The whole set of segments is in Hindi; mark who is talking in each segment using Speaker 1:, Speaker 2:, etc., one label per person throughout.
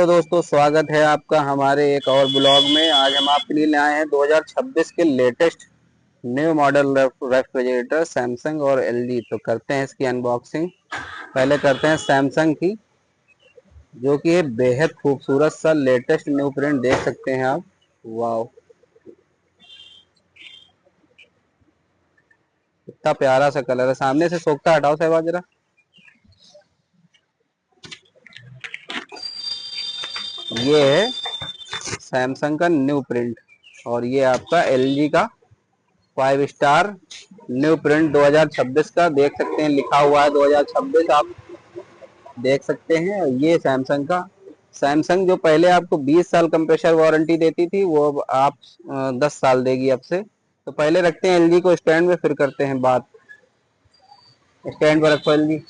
Speaker 1: तो दोस्तों स्वागत है आपका हमारे एक और ब्लॉग में। आज हम आपके लिए आए हैं 2026 के latest new model refrigerator Samsung और एलजी। तो करते हैं इसकी अनबॉक्सिंग। पहले करते हैं सैमसंग की, जो कि ये बेहद खूबसूरत सा लेटेस्ट न्यू प्रिंट देख सकते हैं आप। वाह, कितना प्यारा सा कलर है। सामने से सोखता हटाओ सहबा जरा। ये है सैमसंग का न्यू प्रिंट और ये आपका एलजी का 5 स्टार न्यू प्रिंट 2026 का। देख सकते हैं लिखा हुआ है 2026, आप देख सकते हैं। ये सैमसंग का, सैमसंग जो पहले आपको 20 साल कंप्रेसर वारंटी देती थी, वो अब आप 10 साल देगी अब से। तो पहले रखते हैं एलजी को स्टैंड में, फिर करते हैं बात। स्टैंड पर रखो एलजी।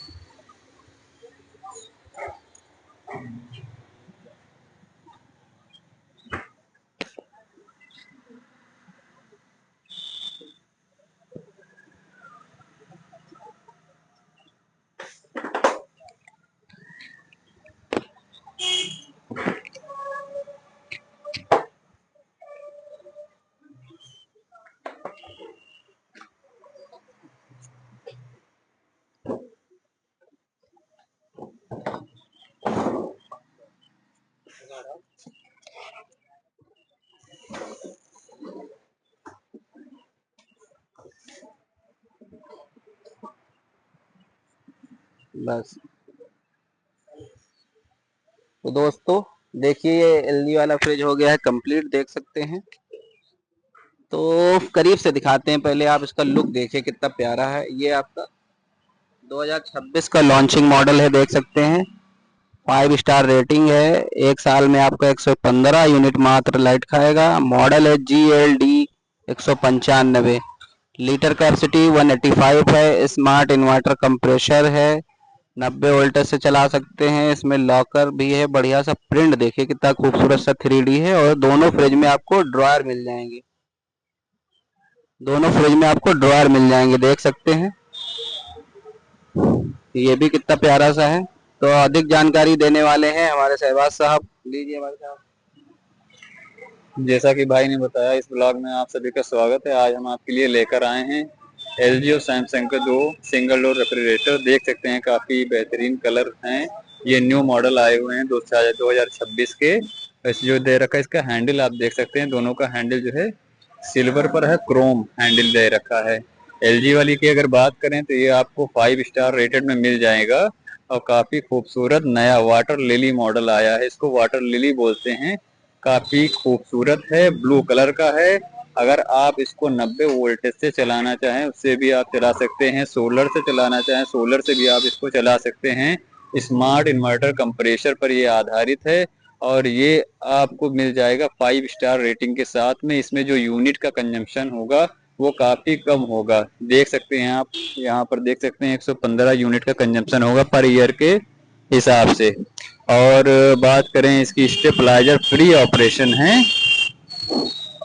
Speaker 1: बस। तो दोस्तों देखिए, ये एलजी वाला फ्रिज हो गया है कंप्लीट, देख सकते हैं। तो करीब से दिखाते हैं, पहले आप इसका लुक देखिए कितना प्यारा है। ये आपका 2026 का लॉन्चिंग मॉडल है, देख सकते हैं। 5 स्टार रेटिंग है। एक साल में आपका 115 यूनिट मात्र लाइट खाएगा। मॉडल है GLD 195। लीटर कैपेसिटी 185 है। स्मार्ट इन्वर्टर कंप्रेसर है। 90 वोल्ट से चला सकते हैं। इसमें लॉकर भी है। बढ़िया सा प्रिंट देखिए कितना खूबसूरत सा 3D है। और दोनों फ्रिज में आपको ड्रॉयर मिल जाएंगे। दोनों फ्रिज में आपको ड्रॉयर मिल जाएंगे, देख सकते हैं। ये भी कितना प्यारा सा है। तो अधिक जानकारी देने वाले हैं हमारे शहबाज साहब। लीजिए हमारे साहब।
Speaker 2: जैसा कि भाई ने बताया, इस ब्लॉग में आप सभी का स्वागत है। आज हम आपके लिए लेकर आए हैं एलजी और सैमसंग के दो सिंगल डोर रेफ्रिजरेटर। देख सकते हैं काफी बेहतरीन कलर हैं। ये न्यू मॉडल आए हुए हैं 2026 के। वैसे जो दे रखा है इसका हैंडल आप देख सकते हैं, दोनों का हैंडल जो है सिल्वर पर है, क्रोम हैंडल दे रखा है। एलजी वाली की अगर बात करें तो ये आपको 5 स्टार रेटेड में मिल जाएगा और काफी खूबसूरत नया वाटर लिली मॉडल आया है। इसको वाटर लिली बोलते हैं। काफी खूबसूरत है, ब्लू कलर का है। अगर आप इसको 90 वोल्टेज से चलाना चाहें उससे भी आप चला सकते हैं, सोलर से चलाना चाहें सोलर से भी आप इसको चला सकते हैं। स्मार्ट इन्वर्टर कंप्रेसर पर ये आधारित है और ये आपको मिल जाएगा 5 स्टार रेटिंग के साथ में। इसमें जो यूनिट का कंजम्पशन होगा वो काफी कम होगा। देख सकते हैं आप यहाँ पर, देख सकते हैं 115 यूनिट का कंजम्पशन होगा पर ईयर के हिसाब से। और बात करें इसकी, स्टेबलाइजर फ्री ऑपरेशन है।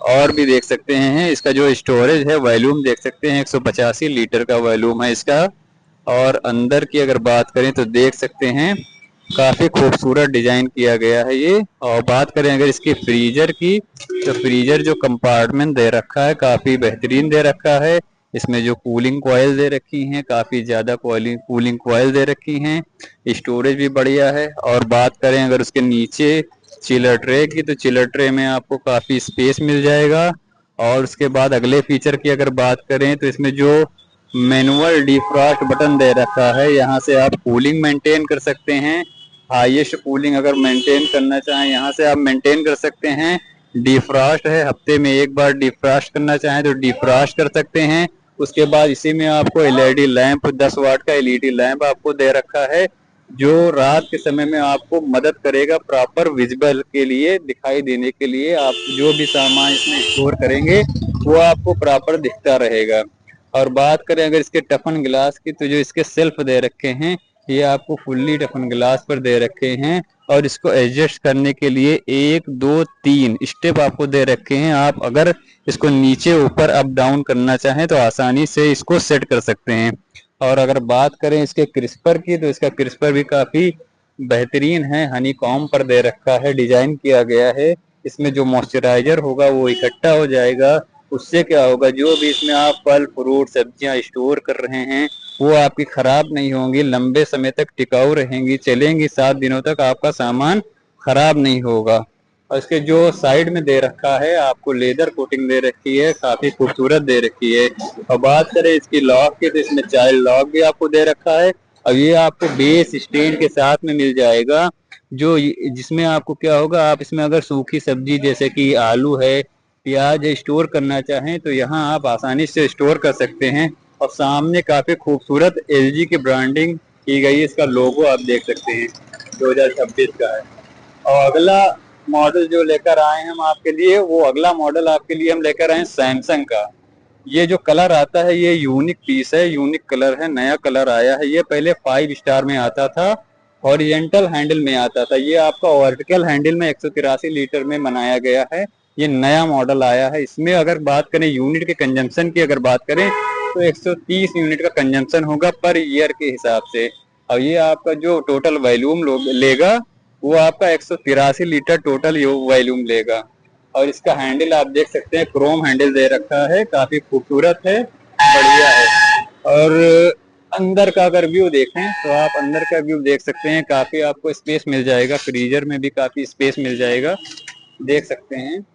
Speaker 2: और भी देख सकते हैं इसका जो स्टोरेज है, वॉल्यूम देख सकते हैं 185 लीटर का वॉल्यूम है इसका। और अंदर की अगर बात करें तो देख सकते हैं काफी खूबसूरत डिजाइन किया गया है ये। और बात करें अगर इसकी फ्रीजर की, तो फ्रीजर जो कंपार्टमेंट दे रखा है काफी बेहतरीन दे रखा है। इसमें जो कूलिंग कॉयल दे रखी हैं काफी ज्यादा कूलिंग कॉयल दे रखी हैं। स्टोरेज भी बढ़िया है। और बात करें अगर उसके नीचे चिलर ट्रे की, तो चिलर ट्रे में आपको काफी स्पेस मिल जाएगा। और उसके बाद अगले फीचर की अगर बात करें तो इसमें जो मैनुअल डिफ्रॉस्ट बटन दे रखा है, यहाँ से आप कूलिंग मेंटेन कर सकते हैं। हाईएस्ट कूलिंग अगर मेंटेन करना चाहें यहाँ से आप मेंटेन कर सकते हैं। डिफ्रॉस्ट है, हफ्ते में एक बार डिफ्रॉस्ट करना चाहें तो डिफ्रॉस्ट कर सकते हैं। उसके बाद इसी में आपको एलईडी लैंप, 10 वाट का एलईडी लैंप आपको दे रखा है, जो रात के समय में आपको मदद करेगा प्रॉपर विजिबल के लिए, दिखाई देने के लिए। आप जो भी सामान इसमें स्टोर करेंगे वो आपको प्रॉपर दिखता रहेगा। और बात करें अगर इसके टफन ग्लास की, तो जो इसके सेल्फ दे रखे हैं ये आपको फुल्ली टफन ग्लास पर दे रखे हैं। और इसको एडजस्ट करने के लिए 1 2 3 स्टेप आपको दे रखे हैं। आप अगर इसको नीचे ऊपर अप डाउन करना चाहें तो आसानी से इसको सेट कर सकते हैं। और अगर बात करें इसके क्रिस्पर की, तो इसका क्रिस्पर भी काफी बेहतरीन है, हनी कॉम्ब पर दे रखा है, डिजाइन किया गया है। इसमें जो मॉइस्चराइजर होगा वो इकट्ठा हो जाएगा। उससे क्या होगा, जो भी इसमें आप फल फ्रूट सब्जियां स्टोर कर रहे हैं वो आपकी खराब नहीं होंगी, लंबे समय तक टिकाऊ रहेंगी, चलेंगी, 7 दिनों तक आपका सामान खराब नहीं होगा। और इसके जो साइड में दे रखा है आपको लेदर कोटिंग दे रखी है, काफी खूबसूरत दे रखी है। और बात करें इसकी लॉक की तो इसमें चाइल्ड लॉक भी आपको दे रखा है। और ये आपको बेस स्टैंड के साथ में मिल जाएगा, जो जिसमें आपको क्या होगा, आप इसमें अगर सूखी सब्जी जैसे कि आलू है, प्याज स्टोर करना चाहें तो यहाँ आप आसानी से स्टोर कर सकते हैं। और सामने काफी खूबसूरत एलजी की ब्रांडिंग की गई है, इसका लोगो आप देख सकते हैं 2026 का है। और अगला मॉडल जो लेकर आए हैं हम आपके लिए, वो अगला मॉडल आपके लिए हम लेकर आए हैं सैमसंग का। ये जो कलर आता है ये यूनिक पीस है, यूनिक कलर है, नया कलर आया है। ये पहले 5 स्टार में आता था, हॉरिजेंटल हैंडल में आता था। ये आपका वर्टिकल हैंडल में 183 लीटर में बनाया गया है। ये नया मॉडल आया है। इसमें अगर बात करें यूनिट के कंजम्पशन की, अगर बात करें तो 130 यूनिट का कंजम्पशन होगा पर ईयर के हिसाब से। और ये आपका जो टोटल वॉल्यूम लेगा वो आपका 183 लीटर टोटल वॉल्यूम लेगा। और इसका हैंडल आप देख सकते हैं, क्रोम हैंडल दे रखा है, काफी खूबसूरत है, बढ़िया है। और अंदर का अगर व्यू देखें तो आप अंदर का व्यू देख सकते हैं, काफी आपको स्पेस मिल जाएगा, फ्रीजर में भी काफी स्पेस मिल जाएगा, देख सकते हैं।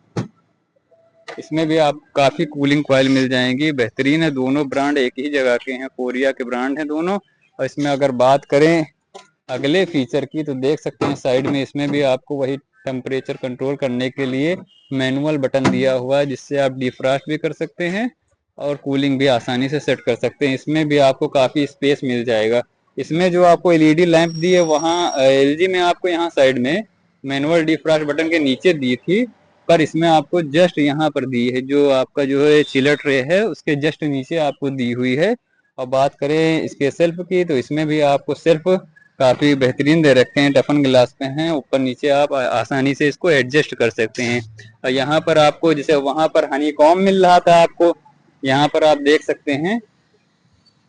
Speaker 2: इसमें भी आप काफी कूलिंग कॉइल मिल जाएंगी, बेहतरीन है। दोनों ब्रांड एक ही जगह के हैं, कोरिया के ब्रांड हैं दोनों। और इसमें अगर बात करें अगले फीचर की तो देख सकते हैं साइड में इसमें भी आपको वही टेम्परेचर कंट्रोल करने के लिए मैनुअल बटन दिया हुआ है, जिससे आप डिफ्रॉस्ट भी कर सकते हैं और कूलिंग भी आसानी से सेट कर सकते हैं। इसमें भी आपको काफ़ी स्पेस मिल जाएगा। इसमें जो आपको एलईडी लैंप दी है वहाँ एलजी में आपको यहाँ साइड में मैनुअल डिफ्रॉस्ट बटन के नीचे दी थी, पर इसमें आपको जस्ट यहाँ पर दी है, जो आपका जो है चिलर ट्रे है उसके जस्ट नीचे आपको दी हुई है। और बात करें इसके सेल्फ की तो इसमें भी आपको सेल्फ काफी बेहतरीन दे रखे हैं, टफन ग्लास पे हैं, ऊपर नीचे आप आसानी से इसको एडजस्ट कर सकते हैं। और यहाँ पर आपको जैसे वहां पर हनी कॉम्ब मिल रहा था आपको, यहाँ पर आप देख सकते हैं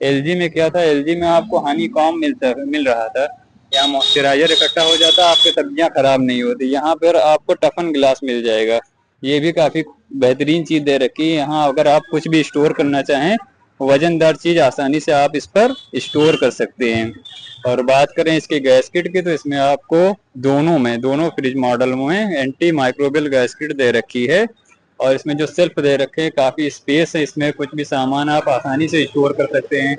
Speaker 2: एलजी में क्या था, एलजी में आपको हनी कॉम्ब मिल रहा था। यहाँ मॉइस्चराइजर इकट्ठा हो जाता, आपकी सब्जियां खराब नहीं होती। यहाँ पर आपको टफन ग्लास मिल जाएगा, ये भी काफी बेहतरीन चीज दे रखी है। यहाँ अगर आप कुछ भी स्टोर करना चाहें, वजनदार चीज आसानी से आप इस पर स्टोर कर सकते हैं। और बात करें इसके गैसकेट की तो इसमें आपको दोनों फ्रिज मॉडल में एंटी माइक्रोबियल गैसकेट दे रखी है। और इसमें जो सेल्फ दे रखे हैं काफी स्पेस है, इसमें कुछ भी सामान आप आसानी से स्टोर कर सकते हैं।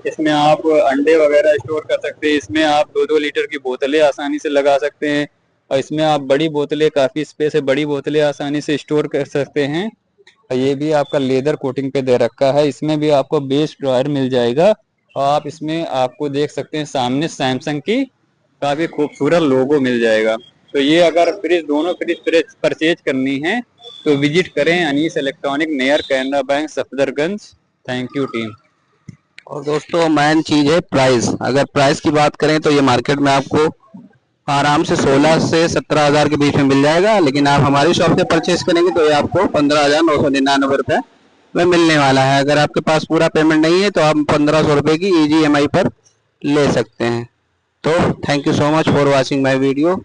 Speaker 2: इसमें आप अंडे वगैरह स्टोर कर सकते हैं, इसमें आप 2-2 लीटर की बोतलें आसानी से लगा सकते हैं। और इसमें आप बड़ी बोतलें, काफी स्पेस है, बड़ी बोतलें आसानी से स्टोर कर सकते हैं। और ये भी आपका लेदर कोटिंग पे दे रखा है। इसमें भी आपको बेस ड्रॉयर मिल जाएगा। और आप इसमें आपको देख सकते हैं सामने सैमसंग की काफी खूबसूरत लोगो मिल जाएगा। तो ये अगर दोनों फ्रिज परचेज करनी है तो विजिट करें Anees electronic near Canara bank Safdarganj. Thank you team.
Speaker 1: और दोस्तों मेन चीज है प्राइस। अगर प्राइस की बात करें तो ये मार्केट में आपको आराम से 16 से 17 हज़ार के बीच में मिल जाएगा, लेकिन आप हमारी शॉप से परचेज करेंगे तो ये आपको 15,999 रुपये में मिलने वाला है। अगर आपके पास पूरा पेमेंट नहीं है तो आप 1500 रुपये की इजी EMI पर ले सकते हैं। तो thank you so much for watching my video.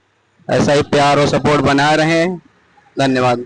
Speaker 1: ऐसा ही प्यार और सपोर्ट बना रहे हैं। धन्यवाद।